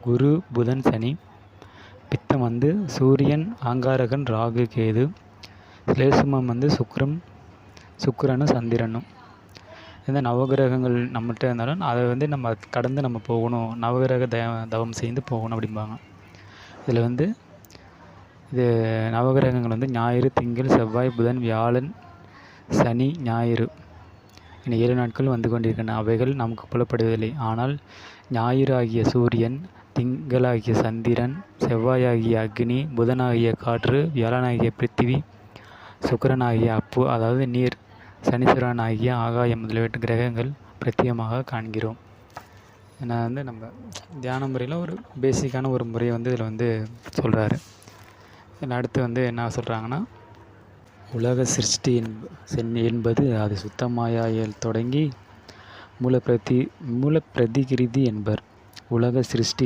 குரு புதன் சனி. பித்தம் வந்து சூரியன் ஆங்காரகன் ராகு கேது. ஸ்லேசுமம் வந்து சுக்கிரனும் சந்திரனும். இந்த நவகிரகங்கள் நம்மகிட்ட இருந்தாலும் அதை வந்து நம்ம கடந்து நம்ம போகணும், நவகிரக தவம் செய்து போகணும் அப்படிம்பாங்க. இதில் வந்து இது நவகிரகங்கள் வந்து ஞாயிறு, திங்கள், செவ்வாய், புதன், வியாழன், சனி, ஞாயிறு என 7 நாட்கள் வந்து கொண்டிருக்கின்றன. அவைகள் நமக்கு புலப்படுவதில்லை. ஆனால் ஞாயிறு ஆகிய சூரியன், திங்களாகிய சந்திரன், செவ்வாயாகிய அக்னி, புதனாகிய காற்று, வியாழனாகிய பிருத்திவி, சுக்கிரனாகிய அப்பு அதாவது நீர், சனீஸ்வரனாகிய ஆகாயம் முதலியவற்ற கிரகங்கள் பிரத்யேகமாக காண்கிறோம். ஏன்னா வந்து நம்ம தியான முறையில் ஒரு பேசிக்கான ஒரு முறையை வந்து இதில் வந்து சொல்கிறாரு. இதில் அடுத்து வந்து என்ன சொல்கிறாங்கன்னா, உலக சிருஷ்டி என்பது அது சுத்தமாயால் தொடங்கி மூலப்பிரதிகிருதி என்பர். உலக சிருஷ்டி